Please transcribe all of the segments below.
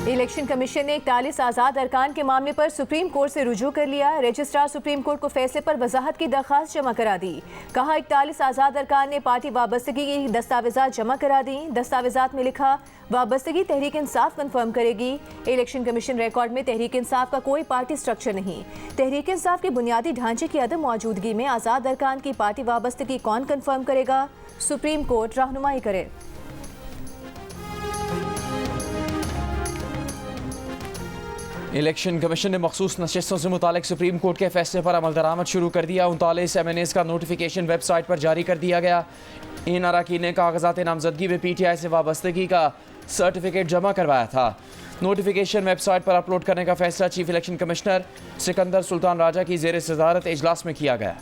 Election commission ने 41 आज़ाद अरकान के मामले पर सुप्रीम कोर्ट से रुजू कर लिया। रजिस्ट्रार सुप्रीम कोर्ट को फैसले पर वजाहत की दरखास्त जमा करा दी। कहा 41 आज़ाद अरकान ने पार्टी वाबस्तगी की दस्तावेजात जमा करा दी। दस्तावेजात में लिखा वाबस्तगी तहरीक इंसाफ कंफर्म करेगी। इलेक्शन कमीशन रिकॉर्ड में तहरीक इंसाफ का कोई पार्टी स्ट्रक्चर नहीं। तहरीक इंसाफ के बुनियादी ढांचे की अदम मौजूदगी में आज़ाद अरकान की पार्टी वाबस्तगी कौन कंफर्म करेगा? सुप्रीम कोर्ट रहनुमाई करे। इलेक्शन कमीशन ने मखसूस नशिस्तों से मुतालिक सुप्रीम कोर्ट के फैसले पर अमल दरामद शुरू कर दिया। 39 MNAs का नोटिफिकेशन वेबसाइट पर जारी कर दिया गया। इन अरकान ने कागजात नामजदगी में PTI से वाबस्तगी का सर्टिफिकेट जमा करवाया था। नोटिफिकेशन वेबसाइट पर अपलोड करने का फैसला chief election commissioner Sikandar Sultan Raja की ज़ेर सदारत इजलास में किया गया।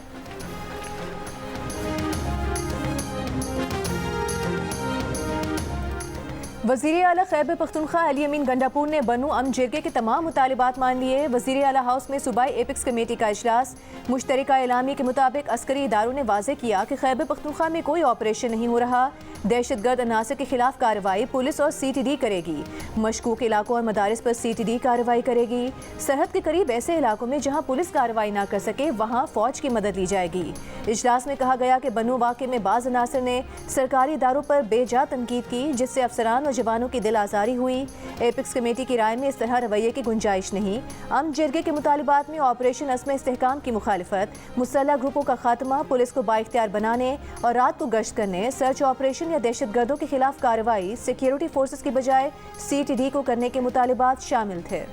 वज़ीर आला खैबर पख्तूनख्वा अली अमीन गंडापुर ने बनू अमन जिरगे के तमाम मुतालिबात मान लिए। वज़ीर आला हाउस में सूबाई एपिक्स कमेटी का इजलास। मुश्तरका एलामी के मुताबिक अस्करी इदारों ने वाज़ेह किया कि खैबर पख्तूनख्वा में कोई ऑपरेशन नहीं हो रहा। दहशतगर्द अनासर के खिलाफ कार्रवाई पुलिस और CTD करेगी। मशकूक इलाकों और मदारिस पर CTD कार्रवाई करेगी। सरहद के करीब ऐसे इलाकों में जहाँ पुलिस कार्रवाई ना कर सके वहाँ फौज की मदद ली जाएगी। इजलास में कहा गया कि बनू वाक़े में बाज़ अनासर ने सरकारी इदारों पर बेजा तनकीद की, जिससे अफसरान और जवानों की दिल आज़ारी हुई। एपिक्स कमेटी की राय में इस तरह रवैये की गुंजाइश नहीं। अमन जिरगे के मुतालिबात में ऑपरेशन अज़्म इस्तेहकाम की मुखालिफत, मुसल्लह ग्रुपों का खात्मा, पुलिस को बाइख्तियार बनाने और रात को गश्त करने, सर्च ऑपरेशन या दहशतगर्दों के खिलाफ कार्रवाई सिक्योरिटी फोर्सेस की बजाय CTD को करने के मुतालिबात शामिल थे।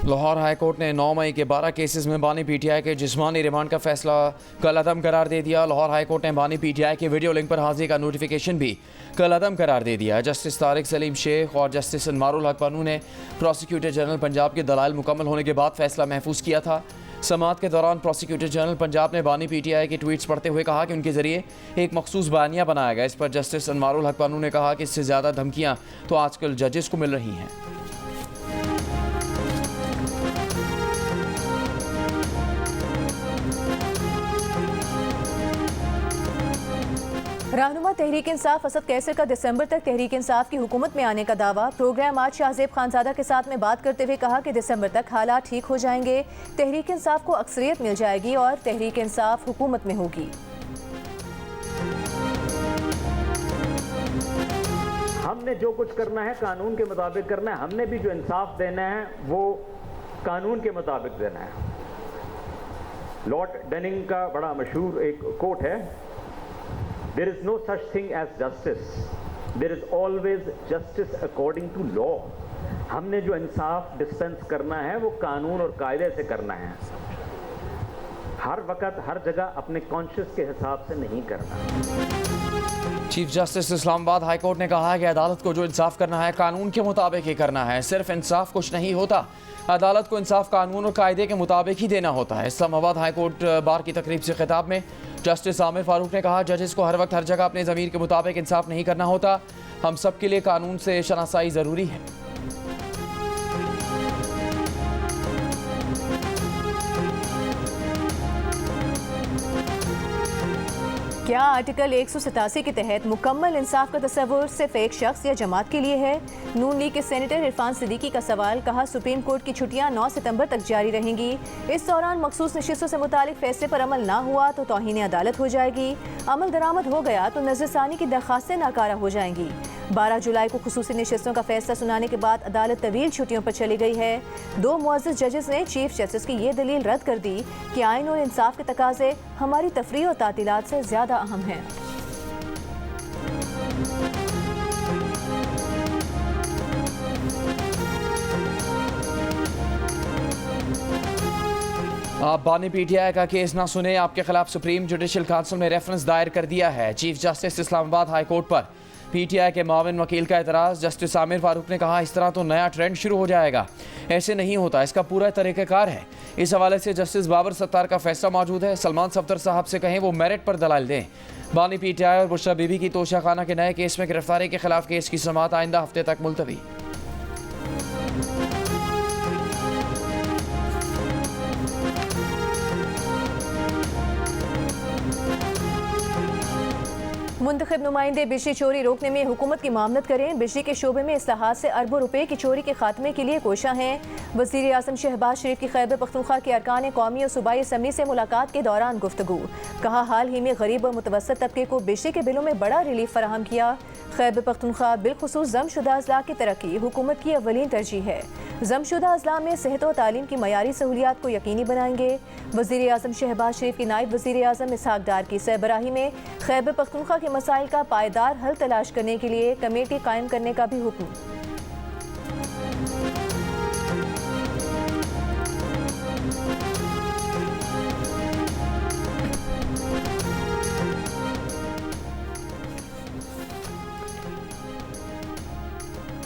लाहौर हाई कोर्ट ने 9 मई के 12 केसेस में बानी PTI के जिस्मानी रिमांड का फैसला कल अदम करार दे दिया। लाहौर हाई कोर्ट ने बानी PTI के वीडियो लिंक पर हाजिरी का नोटिफिकेशन भी कल अदम करार दे दिया। जस्टिस तारिक सलीम शेख और जस्टिस अनवारुल हक पन्नू ने प्रोसिक्यूटर जनरल पंजाब के दलाइल मुकम्मल होने के बाद फैसला महफूज किया था। समाअत के दौरान प्रोसिक्यूटर जनरल पंजाब ने बानी PTI के ट्वीट्स पढ़ते हुए कहा कि उनके जरिए एक मखसूस बयानिया बनाया गया। इस पर जस्टिस अनवारुल हक पन्नू ने कहा कि इससे ज़्यादा धमकियाँ तो आजकल जजेस को मिल रही हैं। रहनुमा तहरीक इंसाफ असद कैसर का दिसंबर तक तहरीक इंसाफ की हुकूमत में आने का दावा। प्रोग्राम आज शाहजेब खानजादा के साथ में बात करते हुए कहा कि दिसंबर तक हालात ठीक हो जाएंगे, तहरीक इंसाफ को अक्सरियत मिल जाएगी और तहरीक इंसाफ हुकूमत में होगी। हमने जो कुछ करना है कानून के मुताबिक करना है। हमने भी जो इंसाफ देना है वो कानून के मुताबिक देना है। लॉर्ड डेनिंग का बड़ा मशहूर एक कोट है, There is no such thing as justice. There is always justice according to law. हमने जो इंसाफ डिस्पेंस करना है वो कानून और कायदे से करना है। हर वक्त हर जगह अपने कॉन्शियस के हिसाब से नहीं करना। Chief justice Islamabad high court ने कहा है कि अदालत को जो इंसाफ करना है कानून के मुताबिक ही करना है। सिर्फ इंसाफ कुछ नहीं होता, अदालत को इंसाफ कानून और कायदे के मुताबिक ही देना होता है। इस्लामाबाद हाई कोर्ट बार की तकरीब से खिताब में जस्टिस आमिर फारूक ने कहा, जजेस को हर वक्त हर जगह अपने ज़मीर के मुताबिक इंसाफ नहीं करना होता। हम सब के लिए कानून से शनासाई ज़रूरी है। क्या आर्टिकल 187 के तहत मुकम्मल इंसाफ का तस्वुर सिर्फ एक शख्स या जमात के लिए है? नून लीग के सेनेटर इरफान सिद्दीकी का सवाल। कहा, सुप्रीम कोर्ट की छुट्टियां 9 सितंबर तक जारी रहेंगी। इस दौरान मखसूस नशिस्तों से मुतालिक फैसले पर अमल ना हुआ तो तौहीन अदालत हो जाएगी। अमल दरामद हो गया तो नज़रसानी की दरखास्तें नाकारा हो जाएंगी। 12 जुलाई को खुसूसी नशिस्तों का फैसला सुनाने के बाद अदालत तवील छुट्टियों पर चली गई है। 2 मुअज़्ज़ज़ जजेस ने चीफ जस्टिस की ये दलील रद्द कर दी कि आइन और इंसाफ के तकाजे हमारी तफरीह और तातीलात से ज़्यादा अहम हैं। आप बानी PTI का केस ना सुने, आपके खिलाफ सुप्रीम जुडिशल काउंसिल में रेफरेंस दायर कर दिया है। Chief justice Islamabad high court पर PTI के माविन वकील का एतराज़। जस्टिस आमिर फारूक ने कहा, इस तरह तो नया ट्रेंड शुरू हो जाएगा, ऐसे नहीं होता, इसका पूरा तरीक़ाकार है। इस हवाले से जस्टिस बाबर सत्तार का फैसला मौजूद है। सलमान सफदर साहब से कहें वो मेरिट पर दलाल दें। बानी PTI और बुशरा बीबी की तोशा खाना के नए केस में गिरफ्तारी के खिलाफ केस की समाअत आइंदा हफ्ते तक मुलतवी। मुंतखब नुमाइंदे बिजली चोरी रोकने में हुकूमत की मामलत करें। बिजली के शोबे में इस्लाहात से अरबों रुपए की चोरी के खात्मे के लिए कोशा हैं। वज़ीर आज़म शहबाज शरीफ की खैबर पख्तूनख्वा के अरकान कौमी और सूबाई असम्बली से मुलाकात के दौरान गुफ्तगू। कहा, हाल ही में गरीब और मुतवस्सित तबके को बिजली के बिलों में बड़ा रिलीफ फराहम किया। खैबर पख्तूनख्वा बिलखुसूस जमशुदा अजला की तरक्की हुकूमत की अव्वलीन तरजीह है। जमशुदा अजला में सेहत और तालीम की मयारी सहूलियात को यकीनी बनाएंगे। वज़ीर आज़म शहबाज शरीफ की नायब वज़ीर आज़म इसहाक डार की सरबराही में खैबर पख्तूनख्वा के मसाइल का पायदार हल तलाश करने के लिए कमेटी कायम करने का भी हुक्म।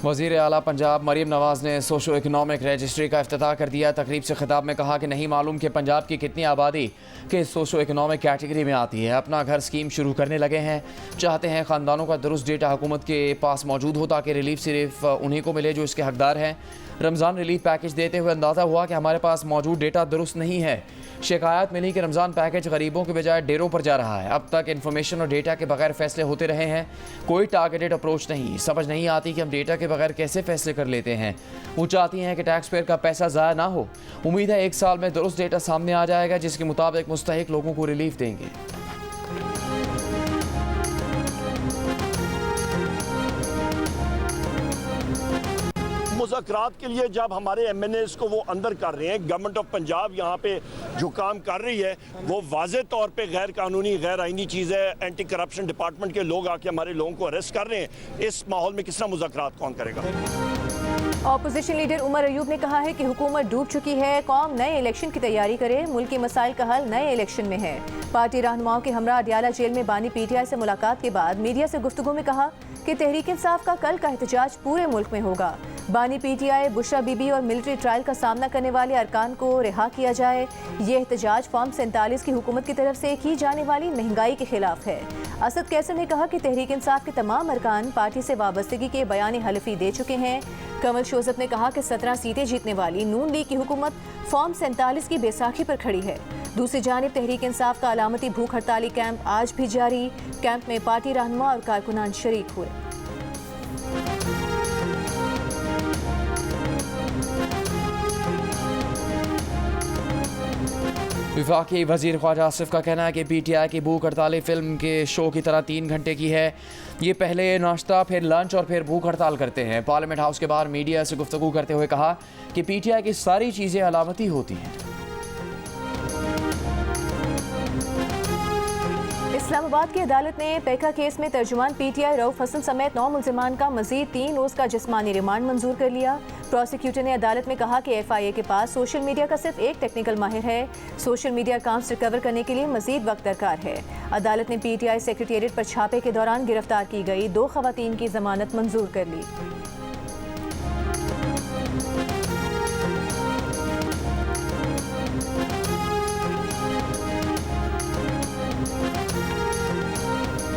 वज़ीर आला पंजाब मरीम नवाज़ ने सोशो इकनॉमिक रजिस्ट्री का इफ्तिताह कर दिया। तकरीब से खिताब में कहा कि नहीं मालूम कि पंजाब की कितनी आबादी के सोशो इकनॉमिक कैटेगरी में आती है। अपना घर स्कीम शुरू करने लगे हैं। चाहते हैं ख़ानदानों का दुरुस्त डेटा हुकूमत के पास मौजूद हो ताकि रिलीफ सिर्फ उन्हीं को मिले जो इसके हकदार हैं। रमज़ान रिलीफ पैकेज देते हुए अंदाज़ा हुआ कि हमारे पास मौजूद डेटा दुरुस्त नहीं है। शिकायत मिली कि रमज़ान पैकेज गरीबों के बजाय डेरों पर जा रहा है। अब तक इन्फॉर्मेशन और डेटा के बगैर फैसले होते रहे हैं। कोई टारगेटेड अप्रोच नहीं। समझ नहीं आती कि हम डेटा के बगैर कैसे फैसले कर लेते हैं। वो चाहती हैं कि टैक्स पेयर का पैसा ज़ाया ना हो। उम्मीद है 1 साल में दुरुस्त डेटा सामने आ जाएगा जिसके मुताबिक मुस्तहिक लोगों को रिलीफ देंगे। मुज़ाकरात के लिए जब हमारे MNAs को वो अंदर कर रहे हैं, गवर्नमेंट ऑफ पंजाब यहाँ पे जो काम कर रही है वो वाज़े तौर पे गैर कानूनी गैर आईनी चीज़ है। एंटी करप्शन डिपार्टमेंट के लोग आके हमारे लोगों को अरेस्ट कर रहे हैं। इस माहौल में किस तरह मुज़ाकरात कौन करेगा? ऑपोजिशन लीडर उमर अयूब ने कहा है कि हुकूमत डूब चुकी है। कौम नए इलेक्शन की तैयारी करे। मुल्क के मसाइल का हल नए इलेक्शन में है। पार्टी रहनुमाओं के हमरा अडियाला जेल में बानी PTI से मुलाकात के बाद मीडिया से गुफ्तगू में कहा कि तहरीक इंसाफ का कल का एहतजाज पूरे मुल्क में होगा। बानी PTI, बुशरा बीबी और मिलिट्री ट्रायल का सामना करने वाले अरकान को रिहा किया जाए। ये एहतजाज फॉर्म 47 की हुकूमत की तरफ से की जाने वाली महंगाई के खिलाफ है। असद कैसर ने कहा कि तहरीक इंसाफ के तमाम अरकान पार्टी से वाबस्तगी के बयान हलफी दे चुके हैं। कमल शोजत ने कहा कि 17 सीटें जीतने वाली नून लीग की हुकूमत फॉर्म 47 की बैसाखी पर खड़ी है। दूसरी जानिब तहरीक इंसाफ का अलामती भूख हड़ताली कैंप आज भी जारी। कैंप में पार्टी रहनुमा और कारकुनान शरीक हुए। वफाकी वज़ीर ख्वाजा आसिफ का कहना है कि PTI की भूख हड़ताल फिल्म के शो की तरह 3 घंटे की है। ये पहले नाश्ता, फिर लंच और फिर भूख हड़ताल करते हैं। पार्लियामेंट हाउस के बाहर मीडिया से गुफ्तगू करते हुए कहा कि PTI की सारी चीज़ें अलामती होती हैं। इस्लामाबाद की अदालत ने पेका केस में तर्जुमान PTI रऊफ हसन समेत 9 मुल्जिमान का मजीद 3 रोज़ का जिस्मानी रिमांड मंजूर कर लिया। प्रोसिक्यूटर ने अदालत में कहा कि FIA के पास सोशल मीडिया का सिर्फ एक टेक्निकल माहिर है। सोशल मीडिया अकाउंट्स रिकवर करने के लिए मजीद वक्त दरकार है। अदालत ने PTI सेक्रेटेरिएट पर छापे के दौरान गिरफ्तार की गई 2 खवातीन की जमानत मंजूर कर ली।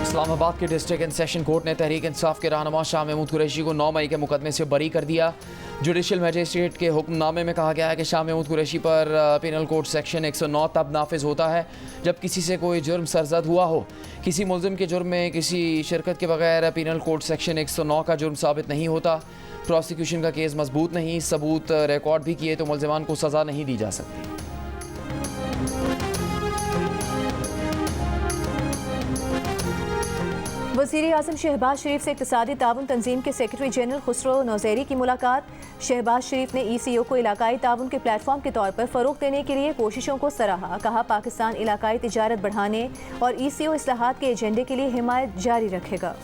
इस्लामाबाद के डिस्ट्रिक्ट एंड सेशन कोर्ट ने तहरीक इंसाफ के रहनुमा शाह महमूद कुरैशी को 9 मई के मुकदमे से बरी कर दिया। जुडिशल मजिस्ट्रेट के हुक्मनामे में कहा गया है कि शाह महमूद कुरैशी पर पिनल कोड सेक्शन 109 तब नाफिज होता है जब किसी से कोई जुर्म सरजद हुआ हो। किसी मुल्जिम के जुर्म में किसी शिरकत के बगैर पिनल कोड सेक्शन 109 का जुर्म साबित नहीं होता। प्रोसिक्यूशन का केस मजबूत नहीं, सबूत रिकॉर्ड भी किए तो मुल्जिमान को सज़ा नहीं दी जा सकती। वज़ीर आज़म शहबाज शरीफ से इक़्तिसादी ताउन तंजीम के सेक्रेटरी जनरल खुसरो नौज़ेरी की मुलाकात। शहबाज शरीफ ने ECO को इलाकाई ताउन के प्लेटफॉर्म के तौर पर फ़रोग़ देने के लिए कोशिशों को सराहा। कहा, पाकिस्तान इलाकाई तिजारत बढ़ाने और ECO इस्लाहात के एजेंडे के लिए हिमायत जारी रखेगा।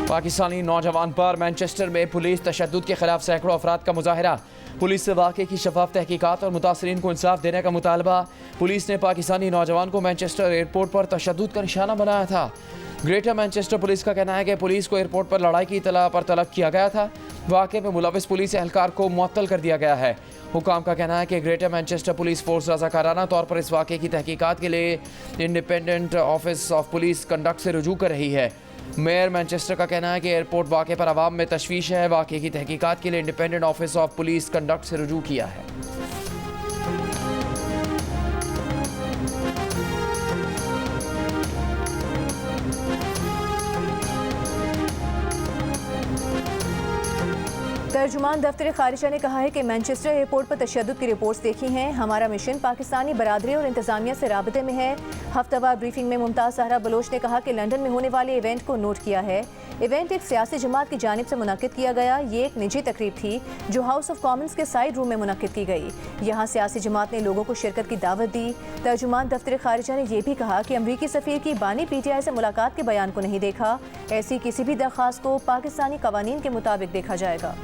पाकिस्तानी नौजवान पर मैनचेस्टर में पुलिस तशद्दुद के खिलाफ सैकड़ों अफराद का मुजाहरा। पुलिस से वाक़े की शफाफ तहकीकात और मुतासरीन को इंसाफ देने का मुतालबा। पुलिस ने पाकिस्तानी नौजवान को मैनचेस्टर एयरपोर्ट पर तशद्दुद का निशाना बनाया था। ग्रेटर मैनचेस्टर पुलिस का कहना है कि पुलिस को एयरपोर्ट पर लड़ाई की इतला पर तलब किया गया था। वाक़े में मुलविस पुलिस एहलकार को मुअत्तल कर दिया गया है। हुकाम का कहना है कि ग्रेटर मैनचेस्टर पुलिस फोर्स रज़ाकाराना तौर पर इस वाक़े की तहकीकात के लिए independent office of police conduct से रुजू कर रही है। मेयर मैनचेस्टर का कहना है कि एयरपोर्ट वाक़े पर आवाम में तशवीश है। वाक़े की तहकीकात के लिए independent office of police conduct से रुजू किया है। तर्जुमान दफ्तर खारिजा ने कहा है कि मैनचेस्टर एयरपोर्ट पर तशद्दुद की रिपोर्ट्स देखी हैं। हमारा मिशन पाकिस्तानी बरादरी और इंतजामिया से राबते में है। हफ्तावार ब्रीफिंग में मुमताज़ सहरा बलोच ने कहा कि लंदन में होने वाले इवेंट को नोट किया है। इवेंट एक सियासी जमात की जानिब से मुनक्किद किया गया। ये एक निजी तकरीब थी जो हाउस ऑफ कॉमन्स के साइड रूम में मुनक्किद की गई। यहाँ सियासी जमात ने लोगों को शिरकत की दावत दी। तर्जुमान दफ्तर खारिजा ने यह भी कहा कि अमरीकी सफ़ीर की बानी PTI से मुलाकात के बयान को नहीं देखा। ऐसी किसी भी दरख्वास्त को पाकिस्तानी कवानीन के मुताबिक देखा जाएगा।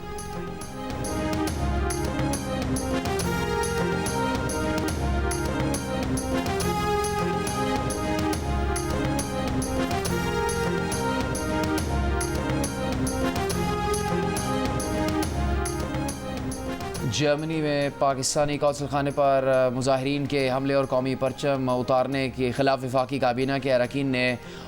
जर्मनी में पाकिस्तानी कौंसल खाने पर मुजाहिरीन के हमले और कौमी परचम उतारने के खिलाफ वफाकी काबीना के अरकान ने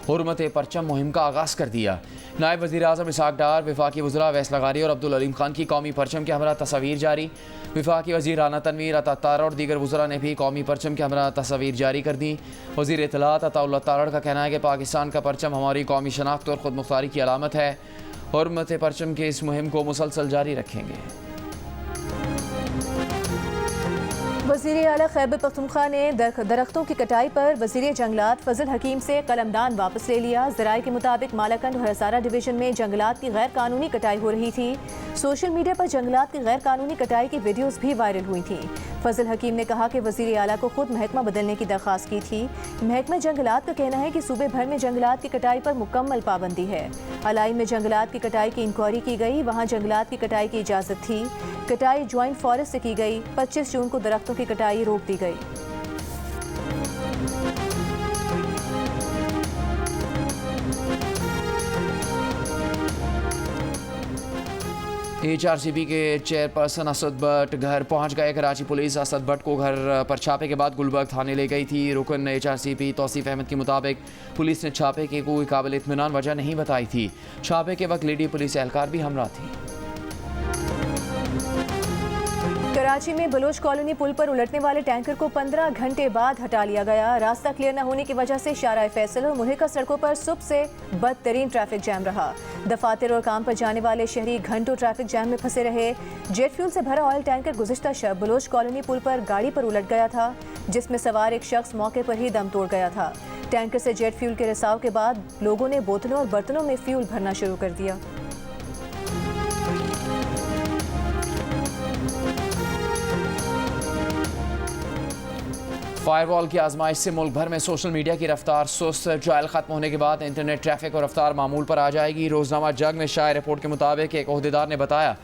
हुर्मत परचम मुहिम का आगाज़ कर दिया। नायब वज़ीर आज़म इसहाक डार, वफाकी वज़रा वैसल गारी और अब्दुल अलीम खान की कौमी परचम के हमरा तस्वीर जारी। वफाकी वज़ीर राना तनवीर, अता तारड़ और दीगर वज़रा ने भी कौमी परचम के हमरा तस्वीर जारी कर दी। वज़ीर इत्तलात अताउल्लाह तारड़ का कहना है कि पाकिस्तान का परचम हमारी कौमी शनाख्त और ख़ुद मुख्तारी की अलामत है। हुर्मत परचम के इस मुहिम को मुसलसल जारी रखेंगे। वज़ीर आला खैबर पख्तूनख्वा ने दरख्तों की कटाई पर वज़ीर जंगलात फजल हकीम से कलमदान वापस ले लिया। ज़राए के मुताबिक मालाकंड और हसारा डिवीज़न में जंगलात की गैर कानूनी कटाई हो रही थी। सोशल मीडिया पर जंगलात की गैर कानूनी कटाई की वीडियोज़ भी वायरल हुई थी। फजल हकीम ने कहा कि वज़ीर आला को खुद महकमा बदलने की दरख्वास्त की थी। महकमा जंगलात का कहना है कि सूबे भर में जंगलात की कटाई पर मुकम्मल पाबंदी है। अलाई में जंगलात की कटाई की इंक्वायरी की गई, वहाँ जंगलात की कटाई की इजाज़त थी। कटाई ज्वाइंट फॉरेस्ट से की गई। 25 जून को दरख्तों की कटाई रोक दी गई। HRCP के चेयरपर्सन असद भट्ट घर पहुंच गए। कराची पुलिस असद भट्ट को घर पर छापे के बाद गुलबर्ग थाने ले गई थी। रुकन HRCP तौसीफ अहमद के मुताबिक पुलिस ने छापे की कोई काबिल इत्मीनान वजह नहीं बताई थी। छापे के वक्त लेडी पुलिस एहलकार भी हमरा थी। कराची में बलोच कॉलोनी पुल पर उलटने वाले टैंकर को 15 घंटे बाद हटा लिया गया। रास्ता क्लियर न होने की वजह से शारा फैसल और मुल्हिका सड़कों पर सुबह से बदतरीन ट्रैफिक जैम रहा। दफातर और काम पर जाने वाले शहरी घंटों ट्रैफिक जैम में फंसे रहे। जेट फ्यूल से भरा ऑयल टैंकर गुज़िश्ता शब बलोच कॉलोनी पुल पर गाड़ी पर उलट गया था, जिसमें सवार एक शख्स मौके पर ही दम तोड़ गया था। टैंकर से जेट फ्यूल के रिसाव के बाद लोगों ने बोतलों और बर्तनों में फ्यूल भरना शुरू कर दिया। फायरवॉल की आजमाइश से मुल्क भर में सोशल मीडिया की रफ्तार सुस्त। ट्रायल खत्म होने के बाद इंटरनेट ट्रैफिक और रफ्तार मामूल पर आ जाएगी। रोजनामा जग में शाया रिपोर्ट के मुताबिक एक ओहदेदार ने बताया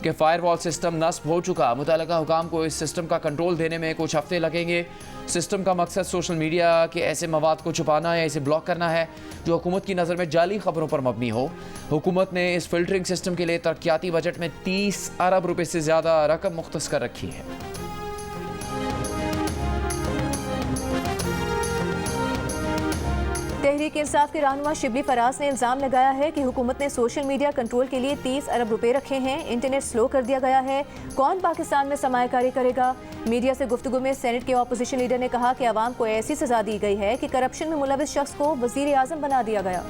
कि फायरवॉल सिस्टम नस्ब हो चुका। मुतल्लिका हुकाम को इस सिस्टम का कंट्रोल देने में कुछ हफ्ते लगेंगे। सिस्टम का मकसद सोशल मीडिया के ऐसे मवाद को छुपाना या इसे ब्लॉक करना है जो हुकूमत की नज़र में जाली खबरों पर मबनी हो। हुकूमत ने इस फिल्टरिंग सिस्टम के लिए तरक्याती बजट में 30 अरब रुपये से ज़्यादा रकम मुख्तस कर रखी है। तहरीक इंसाफ के रहनुमा शिबली फराज ने इल्ज़ाम लगाया है कि हुकूमत ने सोशल मीडिया कंट्रोल के लिए 30 अरब रुपए रखे हैं। इंटरनेट स्लो कर दिया गया है। कौन पाकिस्तान में सरमायाकारी करेगा? मीडिया से गुफ्तगू में सेनेट के अपोजिशन लीडर ने कहा कि अवाम को ऐसी सजा दी गई है कि करप्शन में मुलविस शख्स को वज़ीर आज़म बना दिया गया।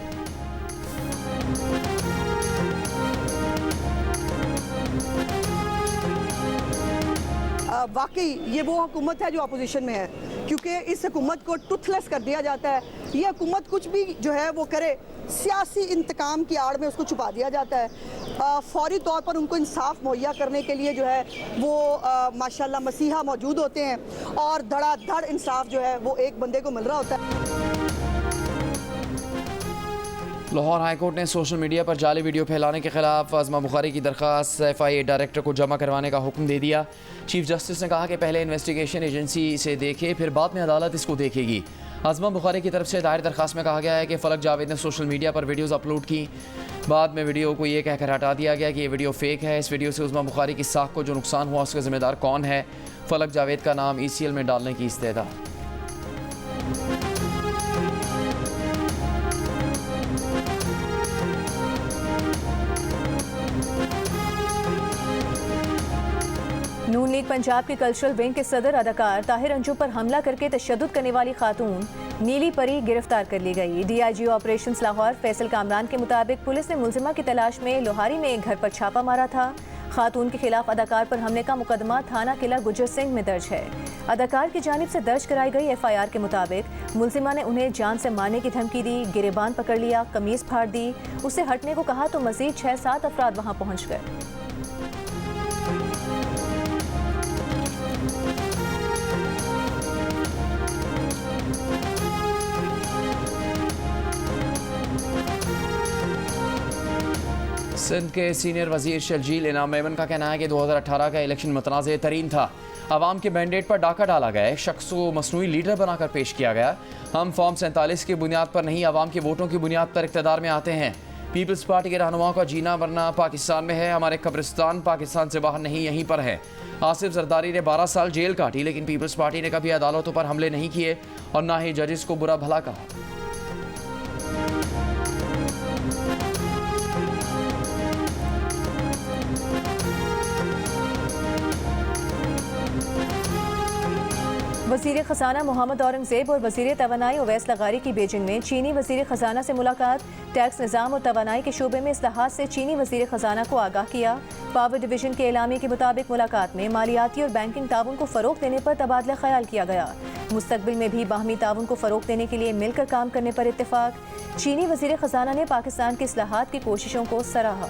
वाकई ये वो हुकूमत है जो अपोजिशन में है, क्योंकि इस हुकूमत को टूथलेस कर दिया जाता है। ये हुकूमत कुछ भी जो है वो करे, सियासी इंतकाम की आड़ में उसको छुपा दिया जाता है। फौरी तौर पर उनको इंसाफ मुहैया करने के लिए जो है वो माशाल्लाह मसीहा मौजूद होते हैं और धड़ाधड़ इंसाफ जो है वो एक बंदे को मिल रहा होता है। लाहौर हाईकोर्ट ने सोशल मीडिया पर जाली वीडियो फैलाने के खिलाफ आज़मा बुखारी की दरख्वास्त FIA डायरेक्टर को जमा करवाने का हुक्म दे दिया। चीफ जस्टिस ने कहा कि पहले इन्वेस्टिगेशन एजेंसी इसे देखे, फिर बाद में अदालत इसको देखेगी। आज़मा बुखारी की तरफ से दायर दरख्वास्त में कहा गया है कि फलक जावेद ने सोशल मीडिया पर वीडियोज़ अपलोड की। बाद में वीडियो को ये कहकर हटा दिया गया कि ये वीडियो फेक है। इस वीडियो से आज़मा बुखारी की साख को जो नुकसान हुआ उसका जिम्मेदार कौन है? फलक जावेद का नाम ECL में डालने की इस्तेदा। नून लीग पंजाब के कल्चरल विंग के सदर अदाकार ताहिर अंजू पर हमला करके तशद्दुद करने वाली खातून नीली परी गिरफ्तार कर ली गई। DIG ऑपरेशंस लाहौर फैसल कामरान के मुताबिक पुलिस ने मुलजिमा की तलाश में लोहारी में एक घर पर छापा मारा था। खातून के खिलाफ अदाकार पर हमले का मुकदमा थाना किला गुजर सिंह में दर्ज है। अदाकार की जानिब से दर्ज कराई गई FIR के मुताबिक मुलजिमा ने उन्हें जान से मारने की धमकी दी, गिरेबान पकड़ लिया, कमीज फाड़ दी, उसे हटने को कहा तो मजीद 6-7 अफराद वहां पहुंच गए। सिंध के सीनियर वजीर शर्जील इनाम मेमन का कहना है कि 2018 का इलेक्शन मुतनाज़ तरीन था। आवाम के मैंडेट पर डाका डाला गया, एक शख्स को मसनूई लीडर बनाकर पेश किया गया। हम फॉर्म 47 की बुनियाद पर नहीं, आवाम के वोटों की बुनियाद पर इक़्तिदार में आते हैं। पीपल्स पार्टी के रहनुमाओं का जीना मरना पाकिस्तान में है, हमारे कब्रिस्तान पाकिस्तान से बाहर नहीं, यहीं पर है। आसिफ जरदारी ने 12 साल जेल काटी, लेकिन पीपल्स पार्टी ने कभी अदालतों पर हमले नहीं किए और ना ही जजेस को बुरा भला कहा। वज़ीर ख़ज़ाना मोहम्मद औरंगज़ेब और वज़ीर तवानाई उवैस लगारी की बीजिंग में चीनी वज़ीर ख़ज़ाना से मुलाकात। टैक्स निज़ाम और तवानाई के शोबे में इस्लाहात से चीनी वज़ीर ख़ज़ाना को आगाह किया। पावर डिवीज़न के एलामी के मुताबिक मुलाकात में मालियाती और बैंकिंग ताउन को फ़रोग़ देने पर तबादला ख्याल किया गया। मुस्तक़बिल में भी बाहमी ताउन को फ़रोग़ देने के लिए मिलकर काम करने पर इत्तेफाक। चीनी वज़ीर ख़ज़ाना ने पाकिस्तान की इस्लाहात की कोशिशों को सराहा।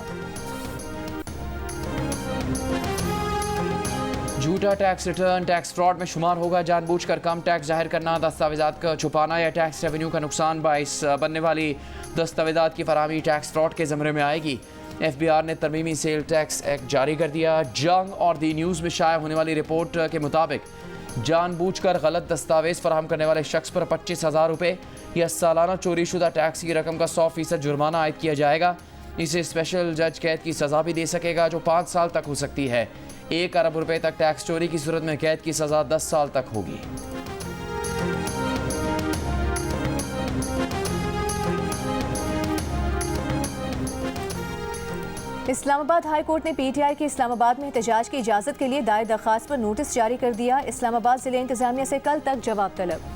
झूठा टैक्स रिटर्न टैक्स फ्रॉड में शुमार होगा। जानबूझकर कम टैक्स जाहिर करना, दस्तावेज़ात का छुपाना या टैक्स रेवेन्यू का नुकसान बाइस बनने वाली दस्तावेज़ात की फराहमी टैक्स फ्रॉड के ज़मरे में आएगी। FBI ने तरमीमी सेल टैक्स एक्ट जारी कर दिया। जंग और दी न्यूज़ में शाया होने वाली रिपोर्ट के मुताबिक जानबूझकर गलत दस्तावेज़ फराहम करने वाले शख्स पर 25,000 रुपये या सालाना चोरी शुदा टैक्स की रकम का 100% जुर्माना आयद किया जाएगा। इसे स्पेशल जज कैद की सज़ा भी दे सकेगा, जो 5 साल तक हो सकती है। 1 अरब रुपए तक टैक्स चोरी की सूरत में कैद की सज़ा 10 साल तक होगी। इस्लामाबाद हाई कोर्ट ने PTI की इस्लामाबाद में एहतजाज की इजाज़त के लिए दायर दरख्वास्त पर नोटिस जारी कर दिया। इस्लामाबाद ज़िले इंतज़ामिया से कल तक जवाब तलब।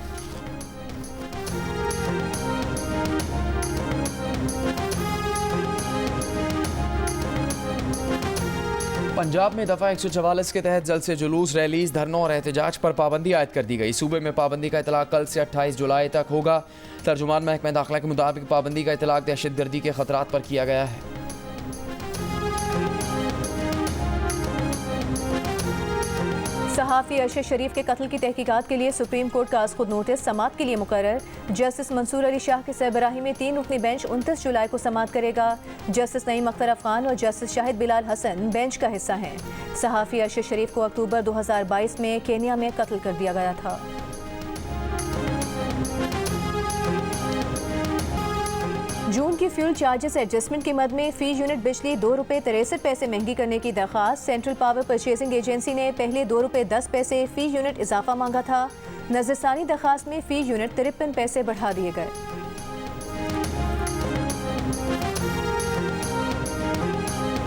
पंजाब में दफ़ा 144 के तहत जल्द से जुलूस, रैलीज, धरनों और एहतजाज पर पाबंदी आयद कर दी गई। सूबे में पाबंदी का इतलाक़ कल से 28 जुलाई तक होगा। तर्जुमान महकमा दाखिला के मुताबिक पाबंदी का इतलाक़ दहशतगर्दी के खतरात पर किया गया है। सहाफ़ी अरशद शरीफ के कत्ल की तहकीकात के लिए सुप्रीम कोर्ट का खुद नोटिस समाअत के लिए मुकर्रर। जस्टिस मंसूर अली शाह की सरबराही में 3 रुकनी बेंच 29 जुलाई को समाअत करेगा। जस्टिस नईम अख्तर अफगान और जस्टिस शाहिद बिलाल हसन बेंच का हिस्सा हैं। सहाफ़ी अरशद शरीफ को अक्टूबर 2022 में केन्या में कत्ल कर दिया गया था। जून की फ्यूल चार्जेस एडजस्टमेंट की मद में फी यूनिट बिजली 2 रुपये 63 पैसे महंगी करने की दरख्वास्त। सेंट्रल पावर परचेजिंग एजेंसी ने पहले 2 रुपये 10 पैसे फी यूनिट इजाफा मांगा था। नजरसानी दरख्वास्त में फी यूनिट 53 पैसे बढ़ा दिए गए।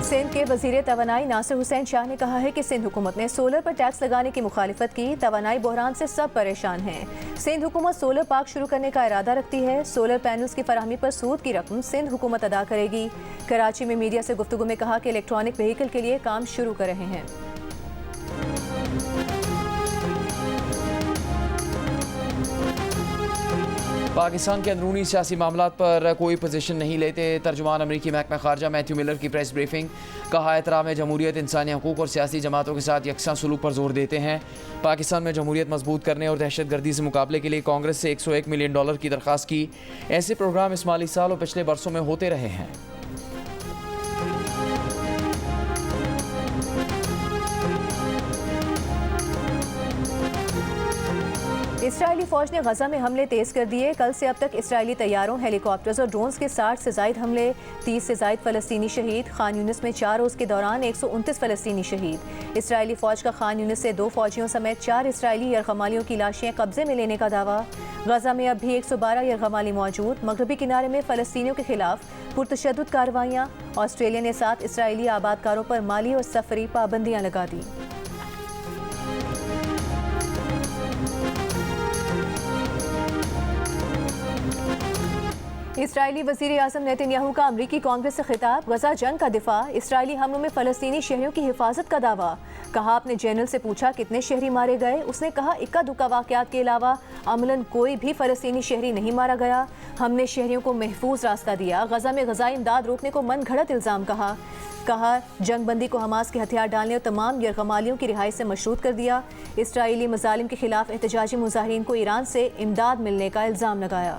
सिंध के वजीर तवानाई नासिर हुसैन शाह ने कहा है कि सिंध हुकूमत ने सोलर पर टैक्स लगाने की मुखालिफत की। तवानाई बहरान से सब परेशान हैं। सिंध हुकूमत सोलर पार्क शुरू करने का इरादा रखती है। सोलर पैनल्स की फराहमी पर सूद की रकम सिंध हुकूमत अदा करेगी। कराची में मीडिया से गुफ्तगू में कहा कि इलेक्ट्रॉनिक व्हीकल के लिए काम शुरू कर रहे हैं। पाकिस्तान के अंदरूनी सियासी मामलात पर कोई पोजीशन नहीं लेते। तर्जुमान अमरीकी महकमा खारजा मैथ्यू मिलर की प्रेस ब्रीफिंग। कहा, एहतराम जमहूरियत इंसानी हकूक़ और सियासी जमातों के साथ यकसा सलूक पर जोर देते हैं। पाकिस्तान में जमहूरियत मजबूत करने और दहशतगर्दी से मुकाबले के लिए कांग्रेस से $101 मिलियन की दरख्वास्त की। ऐसे प्रोग्राम इस माली साल और पिछले बरसों में होते रहे हैं। इसराइली फौज ने गजा में हमले तेज कर दिए। कल से अब तक इसराइली तैयारों, हेलीकॉप्टर्स और ड्रोन्स के 60 से ज़ायद हमले, 30 से ज़ायद फ़लस्तीनी शहीद। खान यूनिस में 4 रोज़ के दौरान 129 फ़लस्तीनी शहीद। इसराइली फ़ौज का खान यूनिस से 2 फ़ौजियों समेत 4 इसराइली यरगमालियों की लाशें कब्जे में लेने का दावा। गजा में अब भी 112 यरगमाली मौजूद। मगरबी किनारे में फ़लस्तीनियों के खिलाफ पुरतशद्दुद कार्रवाइयाँ। ऑस्ट्रेलिया ने 7 इसराइली आबादकारों पर माली और सफरी पाबंदियाँ लगा दी। इसराइली वज़ीर आज़म नेतन्याहू का अमरीकी कांग्रेस से खिताब, गजा जंग का दिफा, इसराइली हमलों में फ़लस्तीनी शहरियों की हिफाजत का दावा। कहा, अपने जनरल से पूछा कितने शहरी मारे गए, उसने कहा इक्का दुक्का वाक़यात के अलावा अमलन कोई भी फ़लस्तीनी शहरी नहीं मारा गया। हमने शहरियों को महफूज रास्ता दिया। गजा में गजाई इमदाद रोकने को मन घड़त इल्ज़ाम कहा जंगबंदी को हमास के हथियार डालने और तमाम यरगमालियों की रिहाई से मशरूत कर दिया। इसराइली मजालिम के खिलाफ एहतजाजी मुजाहिरीन को ईरान से इमदाद मिलने का इल्ज़ाम लगाया।